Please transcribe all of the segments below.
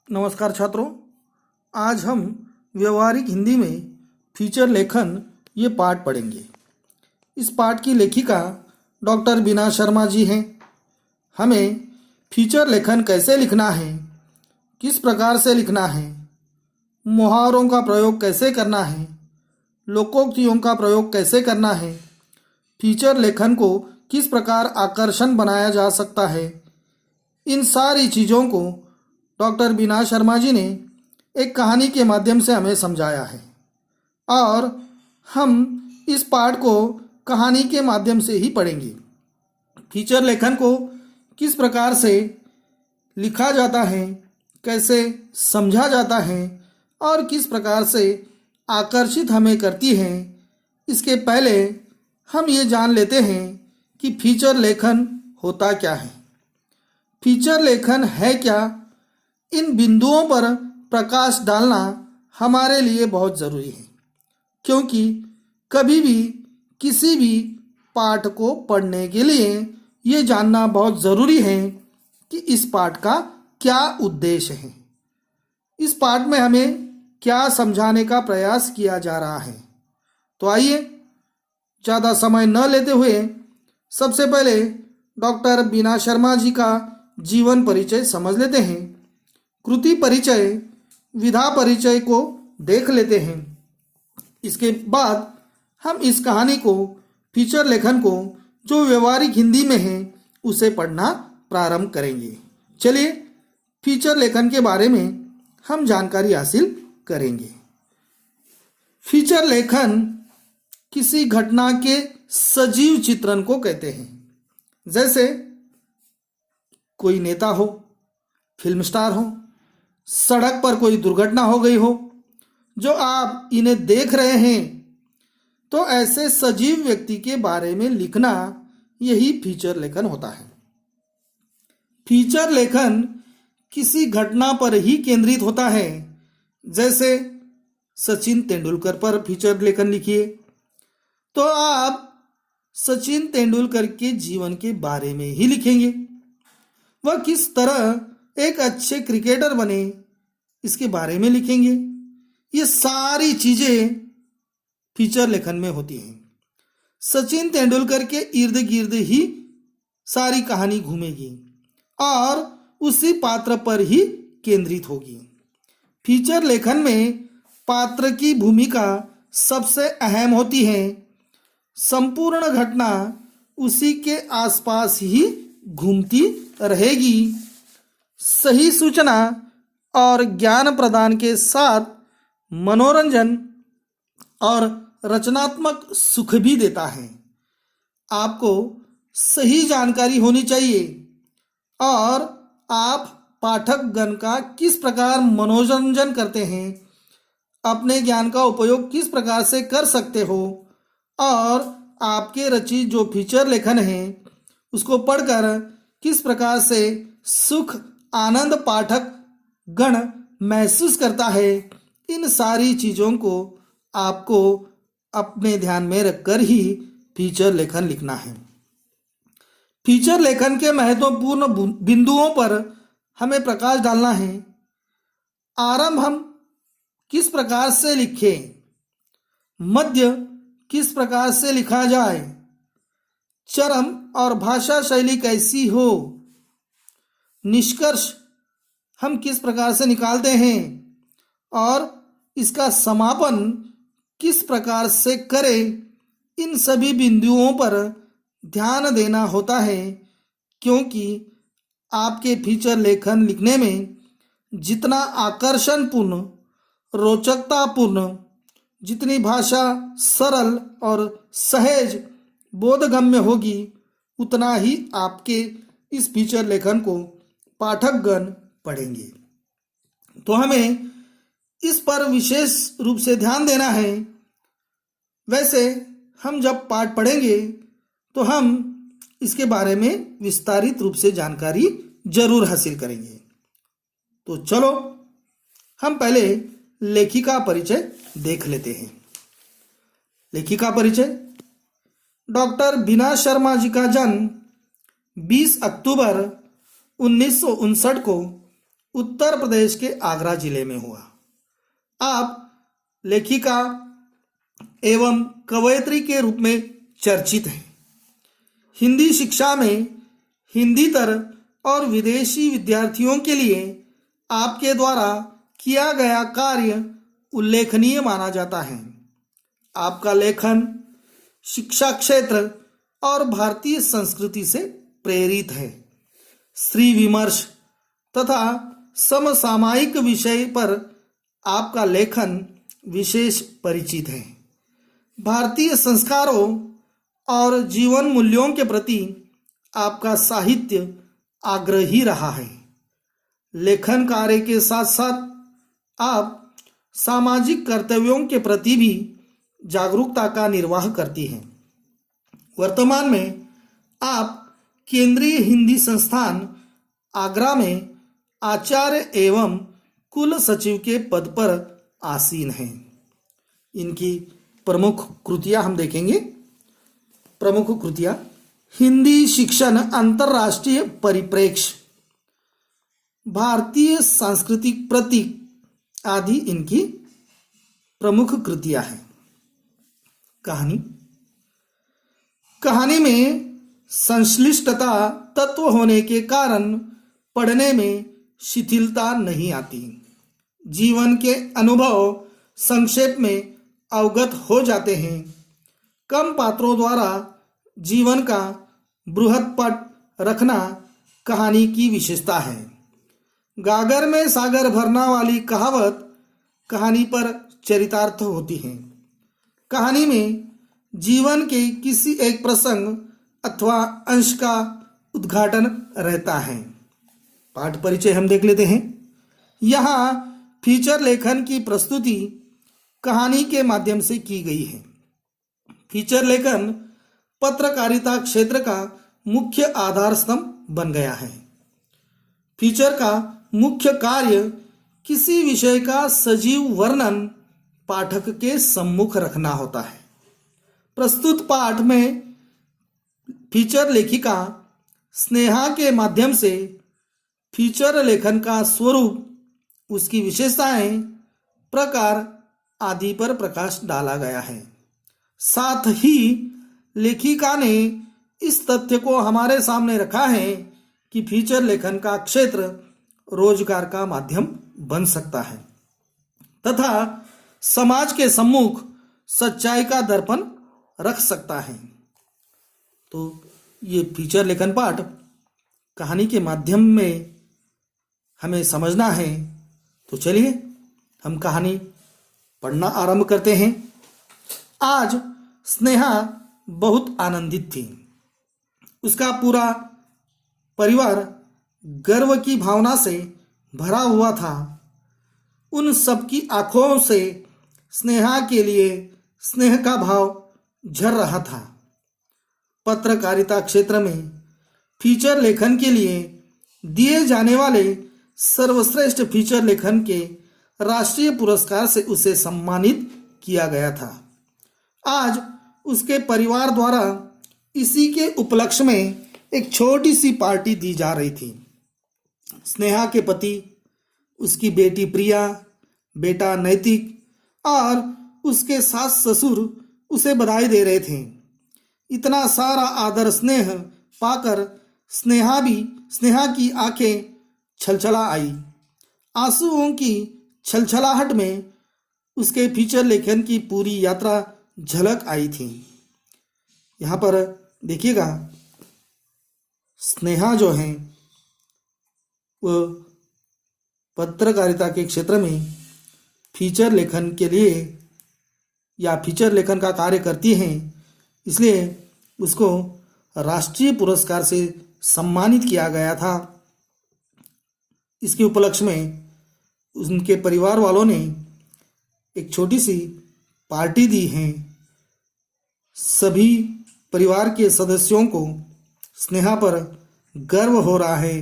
नमस्कार छात्रों। आज हम व्यवहारिक हिंदी में फीचर लेखन ये पाठ पढ़ेंगे। इस पाठ की लेखिका डॉक्टर बीना शर्मा जी हैं। हमें फीचर लेखन कैसे लिखना है, किस प्रकार से लिखना है, मुहावरों का प्रयोग कैसे करना है, लोकोक्तियों का प्रयोग कैसे करना है, फीचर लेखन को किस प्रकार आकर्षण बनाया जा सकता है, इन सारी चीज़ों को डॉक्टर बीना शर्मा जी ने एक कहानी के माध्यम से हमें समझाया है और हम इस पाठ को कहानी के माध्यम से ही पढ़ेंगे। फीचर लेखन को किस प्रकार से लिखा जाता है, कैसे समझा जाता है और किस प्रकार से आकर्षित हमें करती है, इसके पहले हम ये जान लेते हैं कि फीचर लेखन होता क्या है। फीचर लेखन है क्या, इन बिंदुओं पर प्रकाश डालना हमारे लिए बहुत ज़रूरी है, क्योंकि कभी भी किसी भी पाठ को पढ़ने के लिए ये जानना बहुत ज़रूरी है कि इस पाठ का क्या उद्देश्य है, इस पाठ में हमें क्या समझाने का प्रयास किया जा रहा है। तो आइए ज़्यादा समय न लेते हुए सबसे पहले डॉक्टर बीना शर्मा जी का जीवन परिचय समझ लेते हैं। कृति परिचय, विधा परिचय को देख लेते हैं। इसके बाद हम इस कहानी को, फीचर लेखन को जो व्यवहारिक हिंदी में है उसे पढ़ना प्रारंभ करेंगे। चलिए फीचर लेखन के बारे में हम जानकारी हासिल करेंगे। फीचर लेखन किसी घटना के सजीव चित्रण को कहते हैं। जैसे कोई नेता हो, फिल्म स्टार हो, सड़क पर कोई दुर्घटना हो गई हो जो आप इन्हें देख रहे हैं, तो ऐसे सजीव व्यक्ति के बारे में लिखना यही फीचर लेखन होता है। फीचर लेखन किसी घटना पर ही केंद्रित होता है। जैसे सचिन तेंदुलकर पर फीचर लेखन लिखिए तो आप सचिन तेंदुलकर के जीवन के बारे में ही लिखेंगे। वह किस तरह एक अच्छे क्रिकेटर बने इसके बारे में लिखेंगे। ये सारी चीज़ें फीचर लेखन में होती हैं। सचिन तेंदुलकर के इर्द गिर्द ही सारी कहानी घूमेगी और उसी पात्र पर ही केंद्रित होगी। फीचर लेखन में पात्र की भूमिका सबसे अहम होती है। संपूर्ण घटना उसी के आसपास ही घूमती रहेगी। सही सूचना और ज्ञान प्रदान के साथ मनोरंजन और रचनात्मक सुख भी देता है। आपको सही जानकारी होनी चाहिए और आप पाठकगण का किस प्रकार मनोरंजन करते हैं, अपने ज्ञान का उपयोग किस प्रकार से कर सकते हो और आपके रचित जो फीचर लेखन है उसको पढ़कर किस प्रकार से सुख आनंद पाठक गण महसूस करता है, इन सारी चीज़ों को आपको अपने ध्यान में रखकर ही फीचर लेखन लिखना है। फीचर लेखन के महत्वपूर्ण बिंदुओं पर हमें प्रकाश डालना है। आरंभ हम किस प्रकार से लिखें, मध्य किस प्रकार से लिखा जाए, चरम और भाषा शैली कैसी हो, निष्कर्ष हम किस प्रकार से निकालते हैं और इसका समापन किस प्रकार से करें, इन सभी बिंदुओं पर ध्यान देना होता है। क्योंकि आपके फीचर लेखन लिखने में जितना आकर्षणपूर्ण, रोचकतापूर्ण, जितनी भाषा सरल और सहज बोधगम्य होगी, उतना ही आपके इस फीचर लेखन को पाठकगण पढ़ेंगे। तो हमें इस पर विशेष रूप से ध्यान देना है। वैसे हम जब पाठ पढ़ेंगे तो हम इसके बारे में विस्तारित रूप से जानकारी जरूर हासिल करेंगे। तो चलो हम पहले लेखिका परिचय देख लेते हैं। लेखिका परिचय। डॉक्टर बीना शर्मा जी का जन्म 20 अक्टूबर 1959 को उत्तर प्रदेश के आगरा जिले में हुआ। आप लेखिका एवं कवयित्री के रूप में चर्चित हैं। हिंदी शिक्षा में हिंदीतर और विदेशी विद्यार्थियों के लिए आपके द्वारा किया गया कार्य उल्लेखनीय माना जाता है। आपका लेखन शिक्षा क्षेत्र और भारतीय संस्कृति से प्रेरित है। स्त्री विमर्श तथा समसामयिक विषय पर आपका लेखन विशेष परिचित है। भारतीय संस्कारों और जीवन मूल्यों के प्रति आपका साहित्य आग्रही रहा है। लेखन कार्य के साथ साथ आप सामाजिक कर्तव्यों के प्रति भी जागरूकता का निर्वाह करती हैं। वर्तमान में आप केंद्रीय हिंदी संस्थान आगरा में आचार्य एवं कुल सचिव के पद पर आसीन हैं। इनकी प्रमुख कृतियां हम देखेंगे। प्रमुख कृतियां: हिंदी शिक्षण अंतर्राष्ट्रीय परिप्रेक्ष्य, भारतीय सांस्कृतिक प्रतीक आदि इनकी प्रमुख कृतियां हैं। कहानी में संश्लिष्टता तत्व होने के कारण पढ़ने में शिथिलता नहीं आती। जीवन के अनुभव संक्षेप में अवगत हो जाते हैं। कम पात्रों द्वारा जीवन का बृहद पट रखना कहानी की विशेषता है। गागर में सागर भरना वाली कहावत कहानी पर चरितार्थ होती है। कहानी में जीवन के किसी एक प्रसंग अथवा अंश का उद्घाटन रहता है। पाठ परिचय हम देख लेते हैं। यहाँ फीचर लेखन की प्रस्तुति कहानी के माध्यम से की गई है। फीचर लेखन पत्रकारिता क्षेत्र का मुख्य आधार स्तंभ बन गया है। फीचर का मुख्य कार्य किसी विषय का सजीव वर्णन पाठक के सम्मुख रखना होता है। प्रस्तुत पाठ में फीचर लेखिका स्नेहा के माध्यम से फीचर लेखन का स्वरूप, उसकी विशेषताएं, प्रकार आदि पर प्रकाश डाला गया है। साथ ही लेखिका ने इस तथ्य को हमारे सामने रखा है कि फीचर लेखन का क्षेत्र रोजगार का माध्यम बन सकता है तथा समाज के सम्मुख सच्चाई का दर्पण रख सकता है। तो ये फीचर लेखन पाठ कहानी के माध्यम में हमें समझना है। तो चलिए हम कहानी पढ़ना आरंभ करते हैं। आज स्नेहा बहुत आनंदित थी। उसका पूरा परिवार गर्व की भावना से भरा हुआ था। उन सबकी आंखों से स्नेहा के लिए स्नेह का भाव झर रहा था। पत्रकारिता क्षेत्र में फीचर लेखन के लिए दिए जाने वाले सर्वश्रेष्ठ फीचर लेखन के राष्ट्रीय पुरस्कार से उसे सम्मानित किया गया था। आज उसके परिवार द्वारा इसी के उपलक्ष्य में एक छोटी सी पार्टी दी जा रही थी। स्नेहा के पति, उसकी बेटी प्रिया, बेटा नैतिक और उसके सास ससुर उसे बधाई दे रहे थे। इतना सारा आदर स्नेह पाकर स्नेहा की आंखें छलछला आई। आंसुओं की छलछलाहट में उसके फीचर लेखन की पूरी यात्रा झलक आई थी। यहाँ पर देखिएगा, स्नेहा जो है वो पत्रकारिता के क्षेत्र में फीचर लेखन के लिए या फीचर लेखन का कार्य करती हैं, इसलिए उसको राष्ट्रीय पुरस्कार से सम्मानित किया गया था। इसके उपलक्ष्य में उनके परिवार वालों ने एक छोटी सी पार्टी दी है। सभी परिवार के सदस्यों को स्नेहा पर गर्व हो रहा है।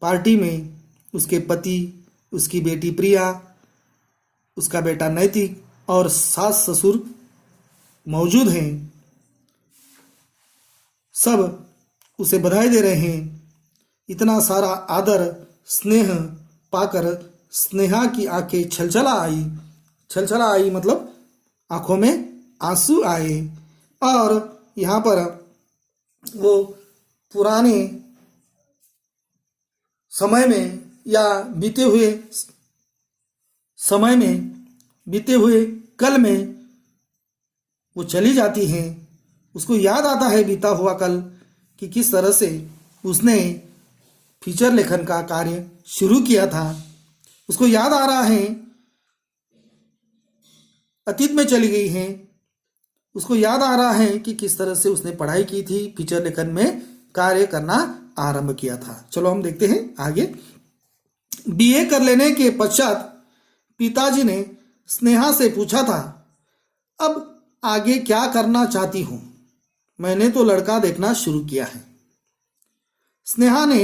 पार्टी में उसके पति, उसकी बेटी प्रिया, उसका बेटा नैतिक और सास ससुर मौजूद हैं। सब उसे बधाई दे रहे हैं। इतना सारा आदर, स्नेह पाकर स्नेहा की आंखें छलछला आई मतलब आंखों में आंसू आए। और यहाँ पर वो पुराने समय में या बीते हुए कल में वो चली जाती हैं। उसको याद आता है बीता हुआ कल कि किस तरह से उसने फीचर लेखन का कार्य शुरू किया था। उसको याद आ रहा है अतीत में चली गई हैं। उसको याद आ रहा है कि किस तरह से उसने पढ़ाई की थी, फीचर लेखन में कार्य करना आरंभ किया था। चलो हम देखते हैं आगे। बीए कर लेने के पश्चात पिताजी ने स्नेहा से पूछा था, अब आगे क्या करना चाहती हूँ? मैंने तो लड़का देखना शुरू किया है। स्नेहा ने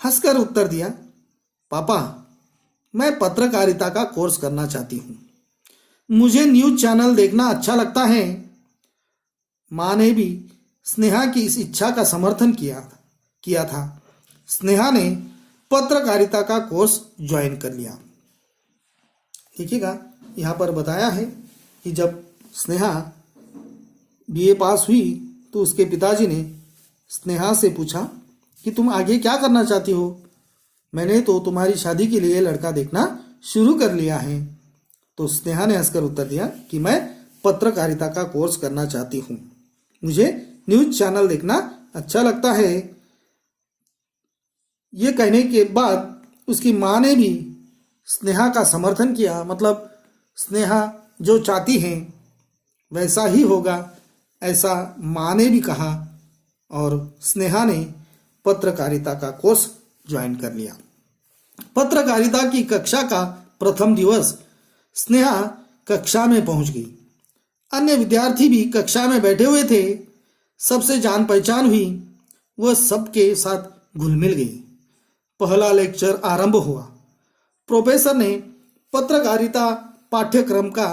हंसकर उत्तर दिया, पापा मैं पत्रकारिता का कोर्स करना चाहती हूँ। मुझे न्यूज़ चैनल देखना अच्छा लगता है। माँ ने भी स्नेहा की इस इच्छा का समर्थन किया था। स्नेहा ने पत्रकारिता का कोर्स ज्वाइन कर लिया। देखिएगा यहाँ पर बताया है कि जब स्नेहा बीए पास हुई तो उसके पिताजी ने स्नेहा से पूछा कि तुम आगे क्या करना चाहती हो? मैंने तो तुम्हारी शादी के लिए लड़का देखना शुरू कर लिया है। तो स्नेहा ने हंसकर उत्तर दिया कि मैं पत्रकारिता का कोर्स करना चाहती हूँ। मुझे न्यूज़ चैनल देखना अच्छा लगता है। ये कहने के बाद उसकी माँ ने भी स्नेहा का समर्थन किया। मतलब स्नेहा जो चाहती हैं वैसा ही होगा, ऐसा माँ ने भी कहा और स्नेहा ने पत्रकारिता का कोर्स ज्वाइन कर लिया। पत्रकारिता की कक्षा का प्रथम दिवस स्नेहा कक्षा में पहुंच गई। अन्य विद्यार्थी भी कक्षा में बैठे हुए थे। सबसे जान पहचान हुई। वह सबके साथ घुल मिल गई। पहला लेक्चर आरंभ हुआ। प्रोफेसर ने पत्रकारिता पाठ्यक्रम का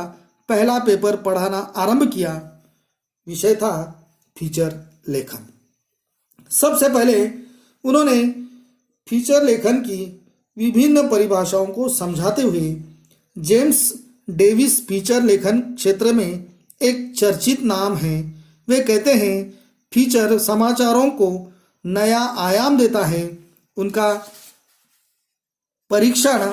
पहला पेपर पढ़ाना आरंभ किया। विषय था फीचर लेखन। सबसे पहले उन्होंने फीचर लेखन की विभिन्न परिभाषाओं को समझाते हुए जेम्स डेविस फीचर लेखन क्षेत्र में एक चर्चित नाम है। वे कहते हैं फीचर समाचारों को नया आयाम देता है। उनका परीक्षण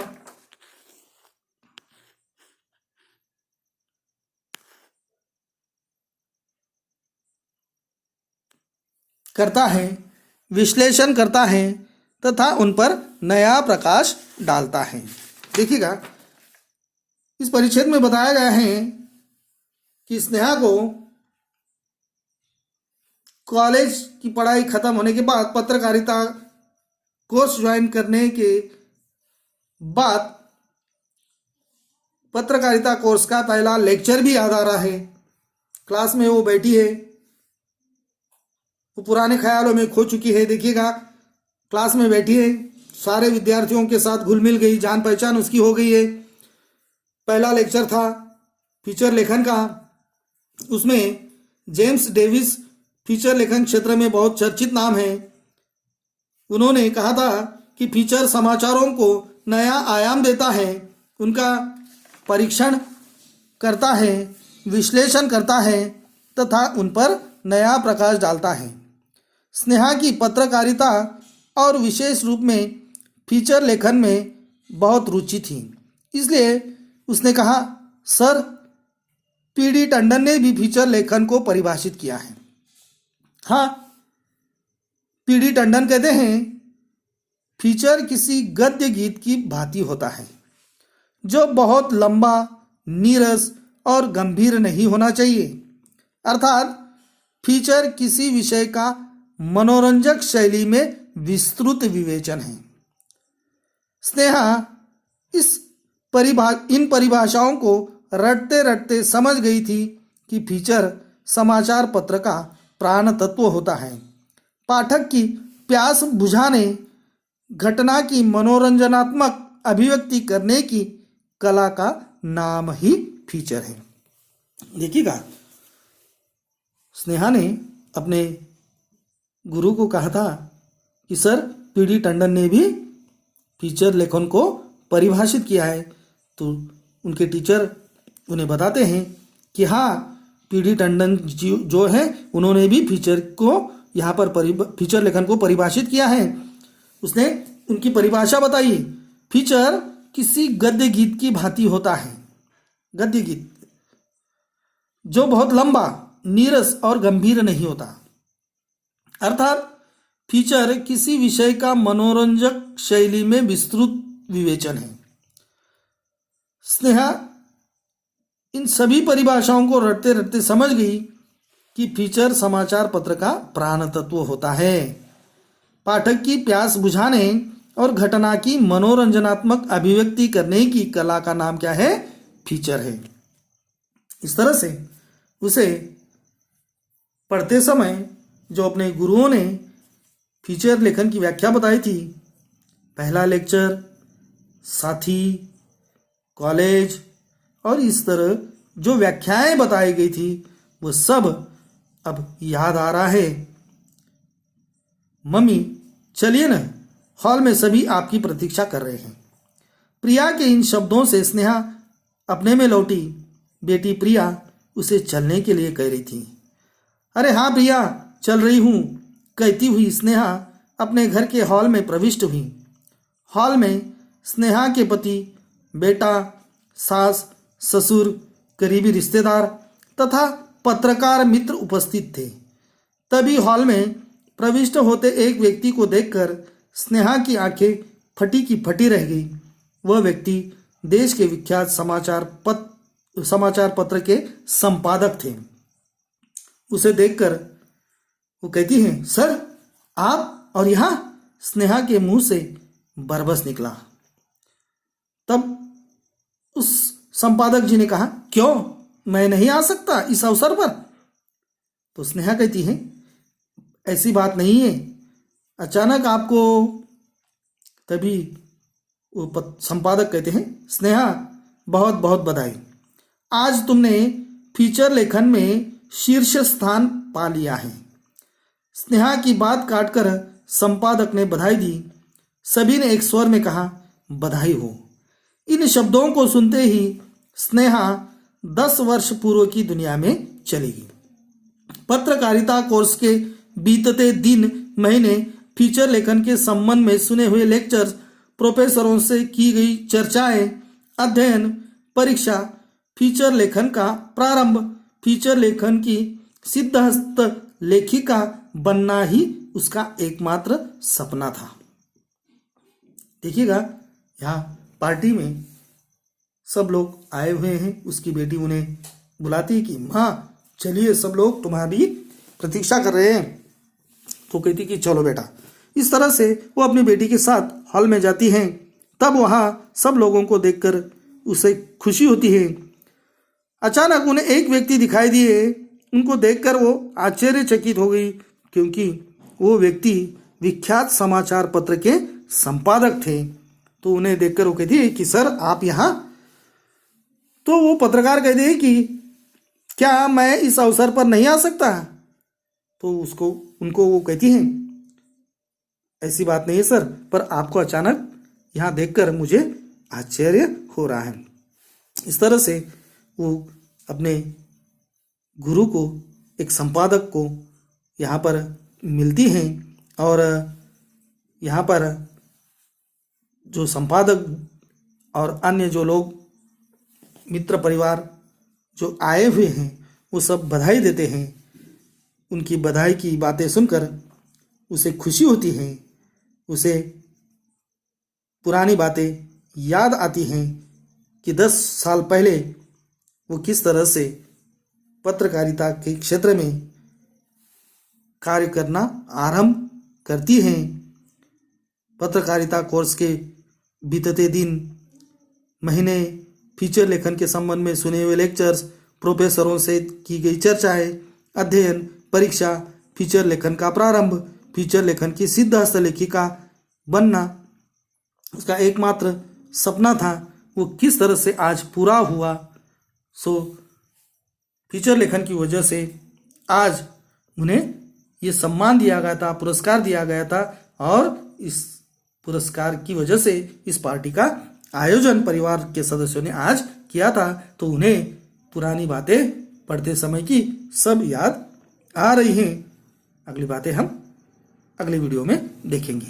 करता है, विश्लेषण करता है तथा उन पर नया प्रकाश डालता है। देखिएगा इस परिच्छेद में बताया गया है कि स्नेहा को कॉलेज की पढ़ाई खत्म होने के बाद पत्रकारिता कोर्स ज्वाइन करने के बाद पत्रकारिता कोर्स का पहला लेक्चर भी याद आ रहा है। क्लास में वो बैठी है, वो पुराने ख्यालों में खो चुकी है। देखिएगा क्लास में बैठी है, सारे विद्यार्थियों के साथ घुल मिल गई, जान पहचान उसकी हो गई है। पहला लेक्चर था फीचर लेखन का। उसमें जेम्स डेविस फीचर लेखन क्षेत्र में बहुत चर्चित नाम है। उन्होंने कहा था कि फीचर समाचारों को नया आयाम देता है, उनका परीक्षण करता है, विश्लेषण करता है तथा उन पर नया प्रकाश डालता है। स्नेहा की पत्रकारिता और विशेष रूप में फीचर लेखन में बहुत रुचि थी। इसलिए उसने कहा, सर पीडी टंडन ने भी फीचर लेखन को परिभाषित किया है। हाँ, पीडी टंडन कहते हैं फीचर किसी गद्य गीत की भांति होता है जो बहुत लंबा, नीरस और गंभीर नहीं होना चाहिए। अर्थात फीचर किसी विषय का मनोरंजक शैली में विस्तृत विवेचन है। स्नेहा इन परिभाषाओं को रटते रटते समझ गई थी कि फीचर समाचार पत्र का प्राण तत्व होता है। पाठक की प्यास बुझाने, घटना की मनोरंजनात्मक अभिव्यक्ति करने की कला का नाम ही फीचर है। देखिएगा स्नेहा ने अपने गुरु को कहा था कि सर पीडी टंडन ने भी फीचर लेखन को परिभाषित किया है। तो उनके टीचर उन्हें बताते हैं कि हाँ, पीडी टंडन जी जो है उन्होंने भी फीचर को यहाँ पर फीचर लेखन को परिभाषित किया है। उसने उनकी परिभाषा बताई। फीचर किसी गद्य गीत की भांति होता है, गद्य गीत जो बहुत लंबा, नीरस और गंभीर नहीं होता। अर्थात फीचर किसी विषय का मनोरंजक शैली में विस्तृत विवेचन है। स्नेहा इन सभी परिभाषाओं को रटते रटते समझ गई कि फीचर समाचार पत्र का प्राण तत्व होता है। पाठक की प्यास बुझाने और घटना की मनोरंजनात्मक अभिव्यक्ति करने की कला का नाम क्या है? फीचर है। इस तरह से उसे पढ़ते समय जो अपने गुरुओं ने फीचर लेखन की व्याख्या बताई थी, पहला लेक्चर, साथी, कॉलेज और इस तरह जो व्याख्याएं बताई गई थी वो सब अब याद आ रहा है। मम्मी चलिए ना, हॉल में सभी आपकी प्रतीक्षा कर रहे हैं। प्रिया के इन शब्दों से स्नेहा अपने में लौटी। बेटी प्रिया उसे चलने के लिए कह रही थी। अरे हाँ प्रिया, चल रही हूँ, कहती हुई स्नेहा अपने घर के हॉल में प्रविष्ट हुई। हॉल में स्नेहा के पति, बेटा, सास, ससुर, करीबी रिश्तेदार तथा पत्रकार मित्र उपस्थित थे। तभी हॉल में प्रविष्ट होते एक व्यक्ति को देखकर स्नेहा की आंखें फटी की फटी रह गई। वह व्यक्ति देश के विख्यात समाचार पत्र के संपादक थे। उसे देखकर वो कहती हैं, सर आप और यहाँ? स्नेहा के मुंह से बरबस निकला। तब उस संपादक जी ने कहा, क्यों, मैं नहीं आ सकता इस अवसर पर? तो स्नेहा कहती है, ऐसी बात नहीं है, अचानक आपको। तभी वो संपादक कहते हैं, स्नेहा बहुत बहुत बधाई, आज तुमने फीचर लेखन में शीर्ष स्थान पा लिया है। स्नेहा की बात काटकर संपादक ने बधाई दी। सभी ने एक स्वर में कहा, बधाई हो। इन शब्दों को सुनते ही स्नेहा 10 वर्ष पूर्व की दुनिया में चली गई। पत्रकारिता कोर्स के बीतते दिन, महीने फीचर लेखन के संबंध में सुने हुए लेक्चर्स, प्रोफेसरों से की गई चर्चाएं, अध्ययन, परीक्षा, फीचर लेखन का प्रारंभ, फीचर लेखन की सिद्धहस्त लेखिका बनना ही उसका एकमात्र सपना था। देखिएगा, यहाँ पार्टी में सब लोग आए हुए हैं। उसकी बेटी उन्हें बुलाती है कि माँ चलिए, सब लोग तुम्हारी प्रतीक्षा कर रहे हैं। तो कहती कि चलो बेटा। इस तरह से वो अपनी बेटी के साथ हॉल में जाती हैं। तब वहाँ सब लोगों को देखकर उसे खुशी होती है। अचानक उन्हें एक व्यक्ति दिखाई दिए। उनको देखकर वो आश्चर्यचकित हो गई, क्योंकि वो व्यक्ति विख्यात समाचार पत्र के संपादक थे। तो उन्हें देखकर वो कहती है कि सर आप यहाँ? तो वो पत्रकार कहते हैं कि क्या मैं इस अवसर पर नहीं आ सकता? तो उनको वो कहती हैं, ऐसी बात नहीं है सर, पर आपको अचानक यहाँ देखकर मुझे आश्चर्य हो रहा है। इस तरह से वो अपने गुरु को, एक संपादक को यहाँ पर मिलती हैं। और यहाँ पर जो संपादक और अन्य जो लोग मित्र परिवार जो आए हुए हैं वो सब बधाई देते हैं। उनकी बधाई की बातें सुनकर उसे खुशी होती है। उसे पुरानी बातें याद आती हैं कि 10 साल पहले वो किस तरह से पत्रकारिता के क्षेत्र में कार्य करना आरंभ करती हैं। पत्रकारिता कोर्स के बीतते दिन, महीने, फीचर लेखन के संबंध में सुने हुए लेक्चर्स, प्रोफेसरों से की गई चर्चाएं, अध्ययन, परीक्षा, फीचर लेखन का प्रारंभ, फीचर लेखन की सिद्धहस्त लेखिका बनना उसका एकमात्र सपना था, वो किस तरह से आज पूरा हुआ। सो फीचर लेखन की वजह से आज उन्हें ये सम्मान दिया गया था, पुरस्कार दिया गया था, और इस पुरस्कार की वजह से इस पार्टी का आयोजन परिवार के सदस्यों ने आज किया था, तो उन्हें पुरानी बातें पढ़ते समय की सब याद आ रही हैं। अगली बातें हम अगली वीडियो में देखेंगे।